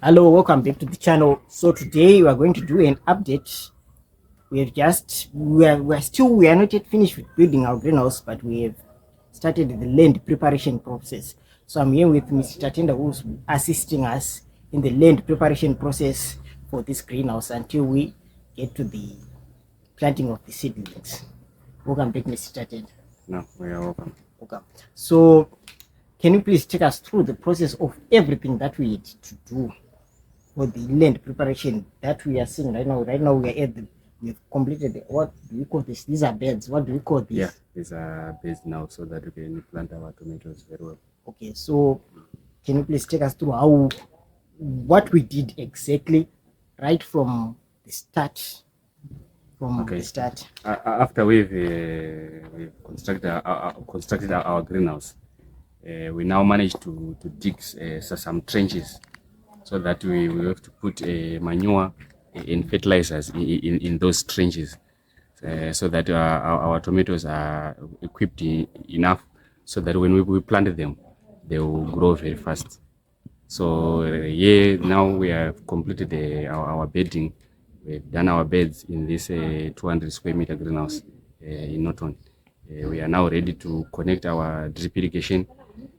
Hello, welcome back to the channel. So today we are going to do an update. We are not yet finished with building our greenhouse, but we have started the land preparation process. So I'm here with Mr. Tenda, who's assisting us in the land preparation process for this greenhouse until we get to the planting of the seedlings. Welcome back, Mr. Tenda. No, we are welcome. Okay. So can you please take us through the process of everything that we need to do for the land preparation that we are seeing right now? Right now we are at we've completed what do we call this? These are beds. What do we call these? Yeah, these are beds now so that we can plant our tomatoes very well. Okay, so can you please take us through what we did exactly right from the start? The start. After we've constructed our greenhouse, we now managed to dig some trenches so that we have to put manure and fertilizers in those trenches, so that our tomatoes are equipped enough so that when we plant them, they will grow very fast. So now we have completed our bedding. We've done our beds in this 200 square meter greenhouse in Norton. We are now ready to connect our drip irrigation.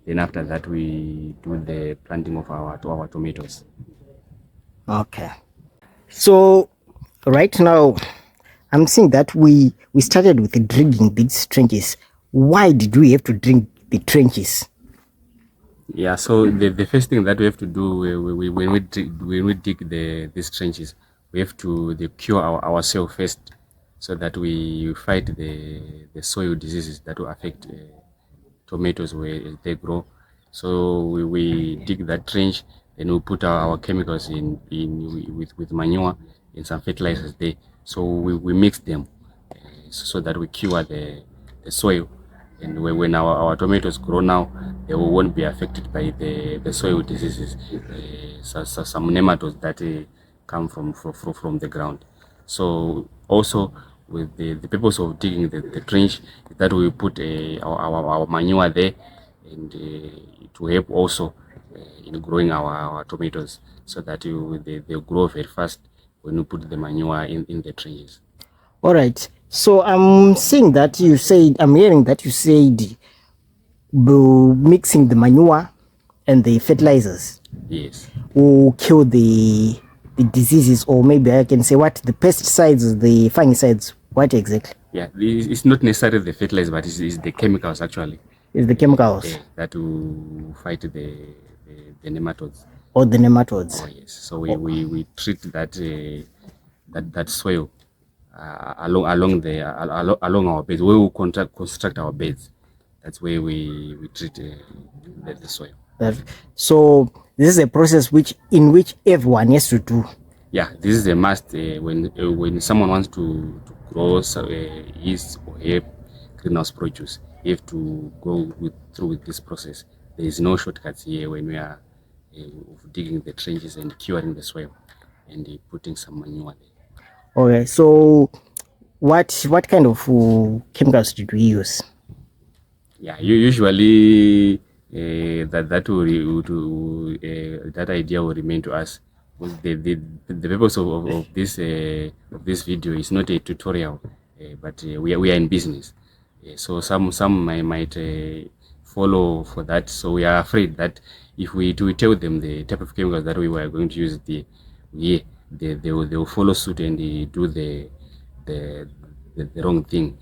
Then after that, we do the planting of our tomatoes. Okay. So right now, I'm seeing that we started with digging these trenches. Why did we have to dig the trenches? Yeah, so the first thing that we have to do when we dig these trenches, we have to cure our soil first, so that we fight the soil diseases that will affect tomatoes where they grow. So we dig that trench, and we put our chemicals in with manure and some fertilizers there. So we mix them so that we cure the soil. And when our tomatoes grow now, they won't be affected by the soil diseases, some nematodes that come from the ground. So also with the purpose of digging the trench, that we put our manure there, and to help also in growing our tomatoes, so that they grow very fast when we put the manure in the trenches. All right. So I'm hearing that you said mixing the manure and the fertilizers, yes, will kill the diseases, or maybe I can say the pesticides, the fungicides. What exactly? Yeah, it's not necessarily the fertilizer, but it's the chemicals actually. It's the chemicals that will fight the nematodes. Or the nematodes. Oh yes. So we treat that soil along our beds. Where we construct our beds, that's where we treat the soil. So this is a process in which everyone has to do. Yeah, this is a must when someone wants to grow his or her greenhouse produce. You have to go through with this process. There is no shortcuts here when we are digging the trenches and curing the soil and putting some manure there. Okay, so what kind of chemicals did we use? Yeah, usually that idea will remain to us. The purpose of this video is not a tutorial, but we are in business. So some might follow for that. So we are afraid that if we tell them the type of chemicals that we were going to use, they will follow suit and do the wrong thing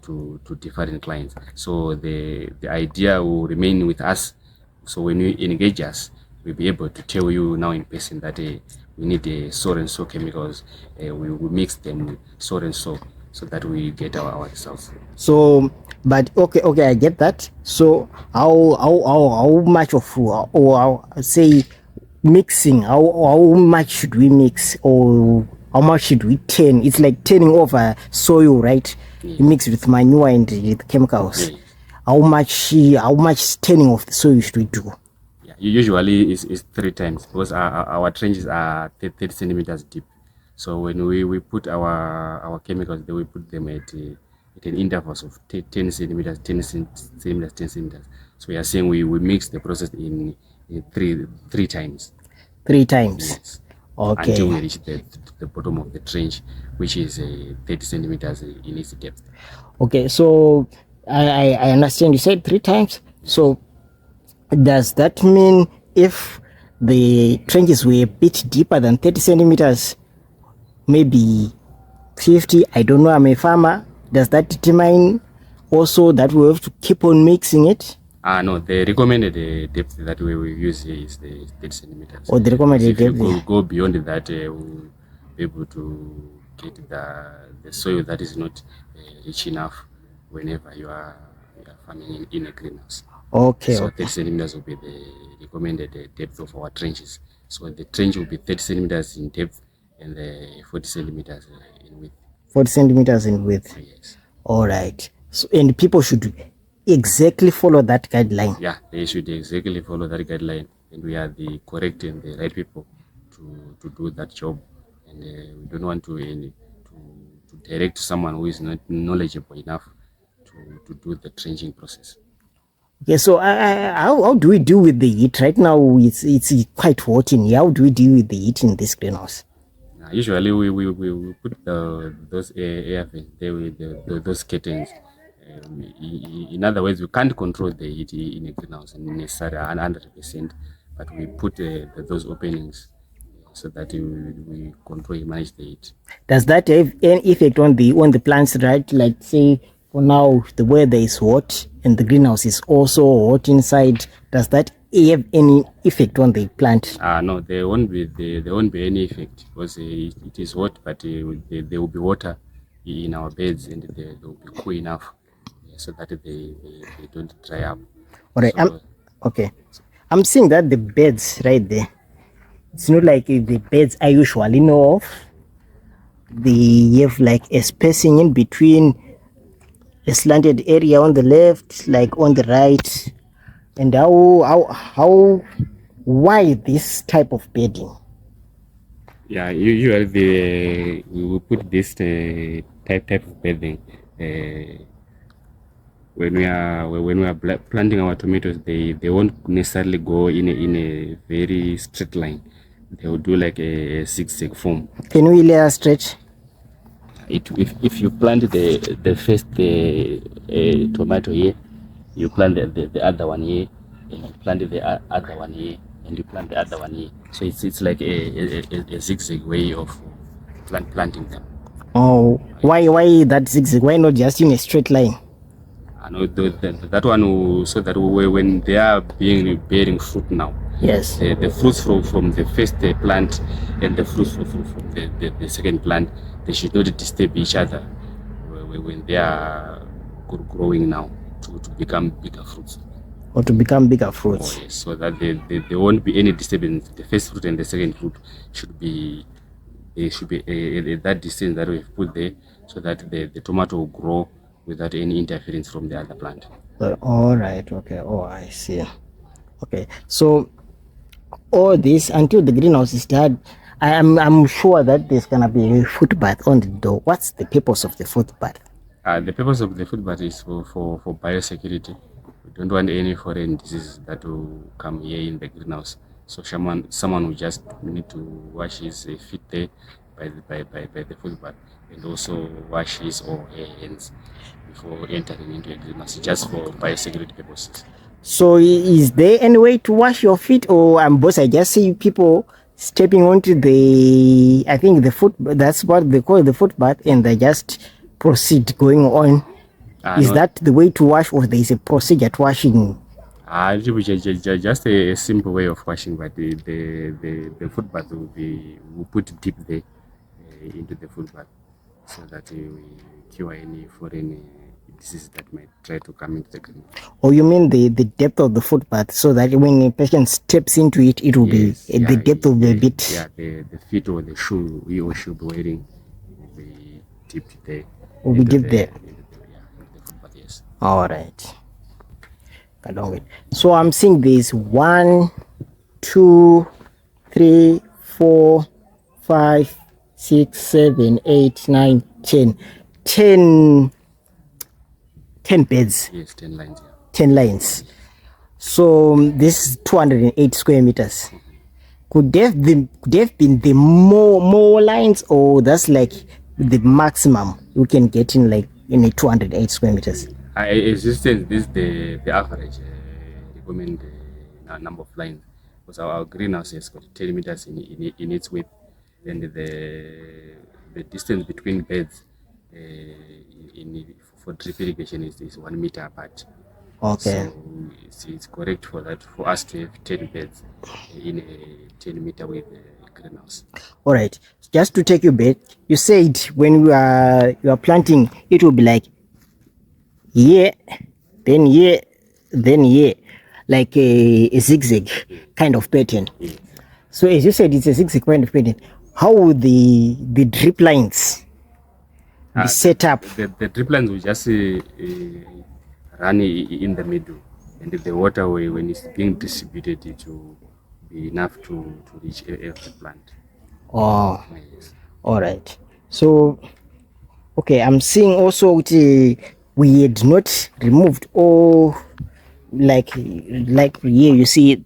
to different clients. So the idea will remain with us. So when you engage us, we'll be able to tell you now in person that we need so and so chemicals. We mix them with so and so that we get our results. So, but okay, I get that. So how much of, or say mixing, how much should we mix, or how much should we turn? It's like turning over soil, right? Yes. You mix with manure and with chemicals. Yes. How much turning of the soil should we do? Yeah, usually is 3 times, because our trenches are 30 centimeters deep. So when we put our chemicals, then we put them at an intervals of 10 centimeters, 10 centimeters, 10 centimeters. So we are saying we mix the process in three times. 3 times. Yes. Okay. Until we reach the bottom of the trench, which is 30 centimeters in its depth. Okay, so I understand you said 3 times. So does that mean if the trenches were a bit deeper than 30 centimeters, maybe 50, I don't know, I'm a farmer, does that determine also that we have to keep on mixing it? No, the recommended depth that we use here is the 30 centimeters. Or the recommended If you depth? go beyond that, we'll be able to get the soil that is not rich enough whenever you are farming in a greenhouse. Okay, So okay. 30 centimeters will be the recommended depth of our trenches. So the trench will be 30 centimeters in depth and 40 centimeters in width. 40 centimeters in width. Yes. All right. So, and people should exactly follow that guideline. Yeah, they should exactly follow that guideline, and we are the correct and the right people to do that job. And we don't want to direct someone who is not knowledgeable enough to do the trenching process. Okay, so how do we deal with the heat? Right now, it's quite hot in here. How do we deal with the heat in this greenhouse? Usually, we put those air vents there with those curtains. In other words, we can't control the heat in a greenhouse necessarily 100%, but we put those openings so that we control and manage the heat. Does that have any effect on the plants, right? Like, say, for now, the weather is hot and the greenhouse is also hot inside. Does that have any effect on the plant? No, there won't be any effect because it is hot, but there will be water in our beds and they will be cool enough so that they don't dry up. All right. So, okay. I'm seeing that the beds right there, it's not like the beds I usually know of. They have like a spacing in between, a slanted area on the left, like on the right. And why this type of bedding? Yeah, usually we will put this type of bedding when we are planting our tomatoes. They won't necessarily go in a very straight line. They will do like a zigzag form. Can we illustrate? If you plant the first tomato here, you plant the other one here, and you plant the other one here, and you plant the other one here. So it's like a zigzag way of planting them. Oh, why that zigzag? Why not just in a straight line? I know that one will, so that when they are bearing fruit now. Yes. The fruits from the first plant and the fruits from the second plant, they should not disturb each other when they are growing now to become bigger fruits. Or to become bigger fruits. Oh, yes, so that there won't be any disturbance. The first fruit and the second fruit should be that distance that we've put there, so that the tomato will grow without any interference from the other plant. All right. Okay. Oh, I see. Okay. So all this until the greenhouse is done, I'm sure that there's gonna be a footbath on the door. What's the purpose of the footbath? The purpose of the footbath is for biosecurity. We don't want any foreign diseases that will come here in the greenhouse. So someone will just need to wash his feet there by the footbath, and also wash his or her hands before entering into a greenhouse, just for biosecurity purposes. So is there any way to wash your feet, or boss, I just see people stepping onto I think that's what they call the footbath, and they just proceed going on. Is that the way to wash, or there is a procedure to washing? It will be just a simple way of washing, but the footbath will put deep there into the footbath, so that we cure any foreign diseases that might try to come into the greenhouse. Or you mean the depth of the footbath, so that when a patient steps into it, it will be the depth will be a bit. Yeah, the feet or the shoe he or she will be wearing will be dipped there. Will be dipped there. The footbath, yes. All right. So I'm seeing this 1, 2, 3, 4, 5, 6, 7, 8, 9, 10 beds. Yes, 10 lines. Yeah. 10 lines. So this is 208 square meters. could have been the more lines, or that's like the maximum we can get in like in a 208 square meters? Existence, this is the average recommend number of lines, because our greenhouse has got 10 meters in its width, and the distance between beds for drip irrigation is 1 meter apart. Okay. So it's correct for us to have 10 beds in a 10 meter width greenhouse. All right. Just to take you back, you said when you are planting, it will be like here, then here, then here, like a zigzag kind of pattern. Yes. So as you said, it's a zigzag kind of pattern. How would the drip lines be set up? The drip lines will just run in the middle, and the water, when it's being distributed, it will be enough to reach every plant. Oh, Yes. all right. So, okay, I'm seeing also we had not removed all, like here you see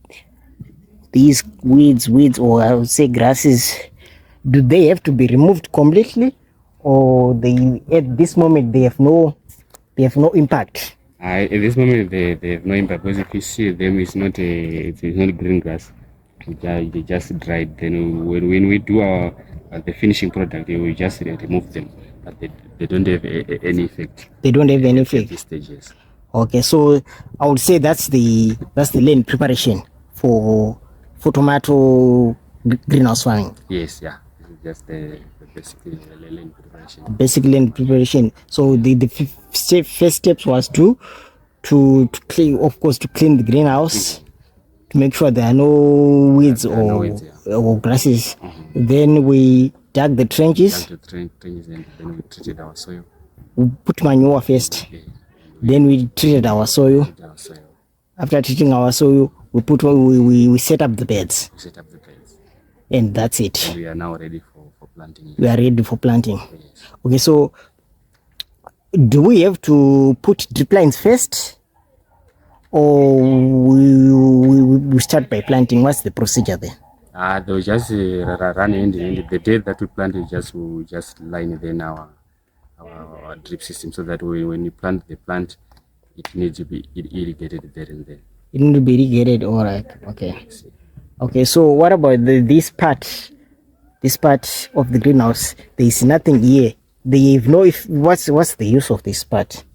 these weeds, or I would say grasses. Do they have to be removed completely, or they at this moment they have no impact? At this moment, they have no impact, because if you see them, it's not green grass. They just dried. Then when we do the finishing product, we just remove them, but they don't have any effect. They don't have any effect at these stages. Okay, so I would say that's the land preparation for tomato greenhouse farming. Yes, yeah. This is just the basic land preparation. Basic land preparation. So the first steps was to clean, of course, to clean the greenhouse, to make sure there are no weeds or grasses. Then we dug the trenches. And then we treated our soil. We put manure first. Yeah. Then we treated our soil. After treating our soil, we set up the beds. We set up the beds. And that's it. And we are now ready for planting. We are ready for planting. Yes. Okay, so do we have to put drip lines first, or we start by planting? What's the procedure there? They will just run in the day that we plant, we just line then our drip system, so that when you plant the plant, it needs to be irrigated there and then. It needs to be irrigated. All right. Okay. Okay. So what about this part? This part of the greenhouse, there is nothing here. They have no. What's the use of this part?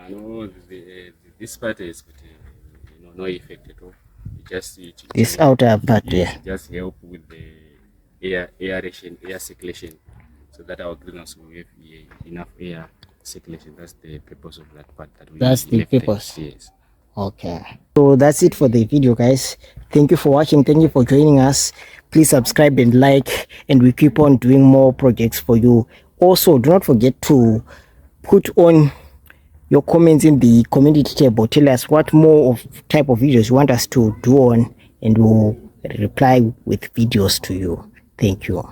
No, this part is no effect at all. This outer part there. Just help with the aeration, air circulation, so that our greenhouse will have enough air circulation. That's the purpose of that part. That's the purpose. Yes. Okay. So that's it for the video, guys. Thank you for watching. Thank you for joining us. Please subscribe and like, and we keep on doing more projects for you. Also, do not forget to put on your comments in the community tab. Tell us what more type of videos you want us to do on, and we'll reply with videos to you. Thank you.